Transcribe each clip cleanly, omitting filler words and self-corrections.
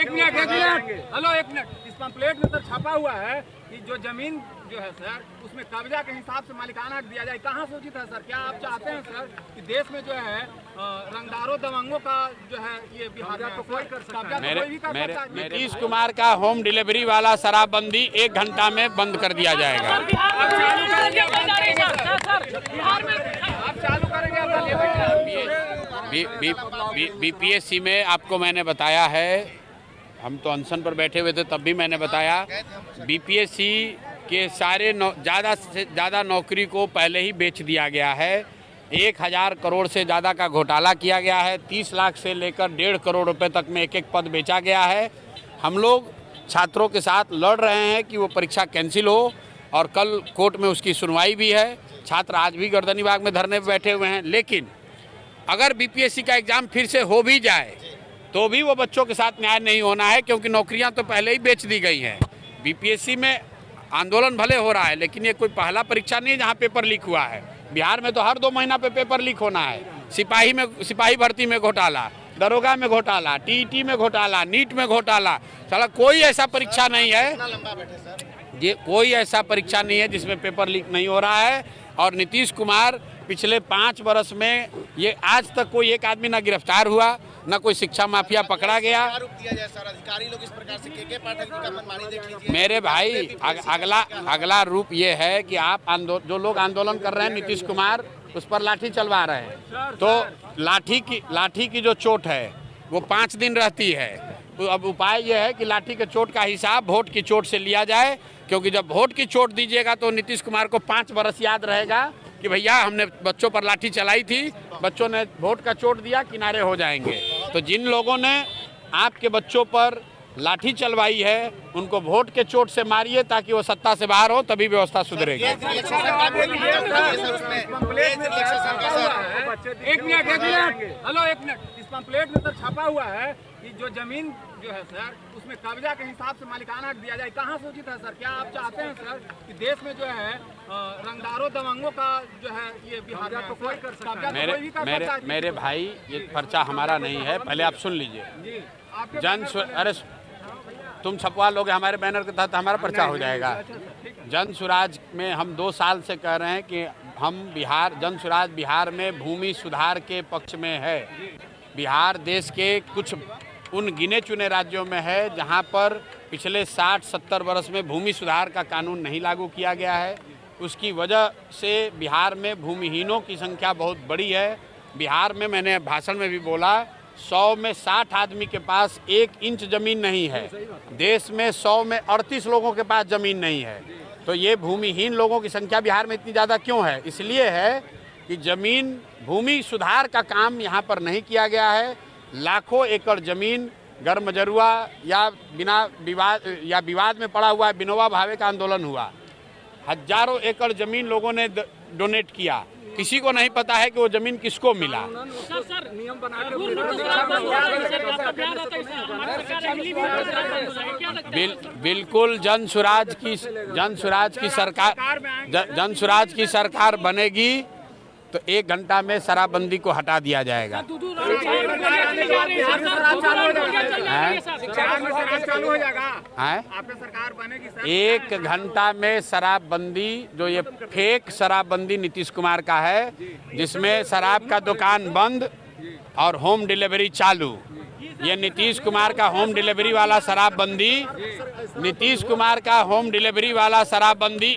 एक minute hello एक minute. इस पंपलेट में तो छपा हुआ है कि जो जमीन जो है सर उसमें कब्जा के हिसाब से मालिकाना हक दिया जाए। कहाँ सूचित है सर? क्या आप चाहते हैं सर कि देश में जो है रंगदारों दबंगों का जो है ये बिहार में कोई कर सकता है? नीतीश कुमार का होम डिलीवरी वाला शराबबंदी 1 घंटा में बंद कर दिया जाएगा। आप चालू करेंगे? बीपीएससी में आपको मैंने बताया है, हम तो अनशन पर बैठे हुए थे तब भी मैंने बताया, बीपीएससी के सारे ज़्यादा से ज़्यादा नौकरी को पहले ही बेच दिया गया है। 1000 करोड़ से ज़्यादा का घोटाला किया गया है। 30 लाख से लेकर 1.5 करोड़ रुपए तक में एक पद बेचा गया है। हम लोग छात्रों के साथ लड़ रहे हैं कि वो परीक्षा कैंसिल हो और कल कोर्ट में उसकी सुनवाई भी है। छात्र आज भी गर्दनी बाग में धरने पर बैठे हुए हैं। लेकिन अगर बीपीएससी का एग्ज़ाम फिर से हो भी जाए तो भी वो बच्चों के साथ न्याय नहीं होना है, क्योंकि नौकरियां तो पहले ही बेच दी गई हैं। बीपीएससी में आंदोलन भले हो रहा है, लेकिन ये कोई पहला परीक्षा नहीं है जहां पेपर लीक हुआ है। बिहार में तो हर 2 महीना पे पेपर लीक होना है। सिपाही भर्ती में घोटाला, दरोगा में घोटाला, टीईटी में घोटाला, नीट में घोटाला। साला कोई ऐसा परीक्षा नहीं है, ये कोई ऐसा परीक्षा नहीं है जिसमें पेपर लीक नहीं हो रहा है। और नीतीश कुमार पिछले 5 वर्ष में ये आज तक कोई एक आदमी ना गिरफ्तार हुआ, न कोई शिक्षा माफिया पकड़ा गया। अधिकारी लोग इस प्रकार से के पाठक जी का मनमानी देख लीजिए। मेरे भाई अगला रूप ये है कि आप जो लोग आंदोलन कर रहे हैं नीतीश कुमार उस पर लाठी चलवा रहे हैं, तो लाठी की जो चोट है वो 5 दिन रहती है। तो अब उपाय यह है कि लाठी के चोट का हिसाब वोट की चोट से लिया जाए, क्योंकि जब वोट की चोट दीजिएगा तो नीतीश कुमार को 5 वर्ष याद रहेगा कि भैया हमने बच्चों पर लाठी चलाई थी, बच्चों ने वोट का चोट दिया, किनारे हो जाएंगे। तो जिन लोगों ने आपके बच्चों पर लाठी चलवाई है उनको वोट के चोट से मारिए ताकि वो सत्ता से बाहर हो, तभी व्यवस्था सुधरेगी। एक मिनट हेलो एक मिनट। इस पंपलेट में तो छपा हुआ है कि जो जमीन जो है सर उसमें कब्जा के हिसाब से मालिकाना हक दिया जाए। कहाँ सूचित है सर? क्या आप चाहते हैं सर कि देश में जो है रंगदारों दबंगों का जो है ये बिहार में कोई कर सकता है? मेरे भाई ये पर्चा हमारा नहीं है, पहले आप सुन लीजिए। अरे तुम छपवा लोगे हमारे बैनर के तहत हमारा पर्चा हो जाएगा। जन सुराज में हम 2 साल से कह रहे हैं कि हम जन सुराज बिहार में भूमि सुधार के पक्ष में है। बिहार देश के कुछ उन गिने चुने राज्यों में है जहां पर पिछले 60-70 वर्ष में भूमि सुधार का कानून नहीं लागू किया गया है। उसकी वजह से बिहार में भूमिहीनों की संख्या बहुत बड़ी है। बिहार में मैंने भाषण में भी बोला 100 में 60 आदमी के पास 1 इंच ज़मीन नहीं है। देश में 100 में 38 लोगों के पास ज़मीन नहीं है। तो ये भूमिहीन लोगों की संख्या बिहार में इतनी ज़्यादा क्यों है? इसलिए है कि भूमि सुधार का काम यहाँ पर नहीं किया गया है। लाखों एकड़ ज़मीन गर्मजरुआ या बिना विवाद में पड़ा हुआ है। विनोबा भावे का आंदोलन हुआ, हजारों एकड़ ज़मीन लोगों ने डोनेट किया, किसी को नहीं पता है कि वो जमीन किसको मिला। बिल्कुल जन सुराज की सरकार बनेगी तो 1 घंटा में शराबबंदी को हटा दिया जाएगा। 1 घंटा में शराबबंदी, जो ये फेक शराबबंदी नीतीश कुमार का है, जिसमें शराब का दुकान बंद और होम डिलीवरी चालू, ये नीतीश कुमार का होम डिलीवरी वाला शराबबंदी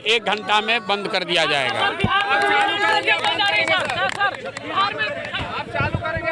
1 घंटा में बंद कर दिया जाएगा। आप चालू करेंगे?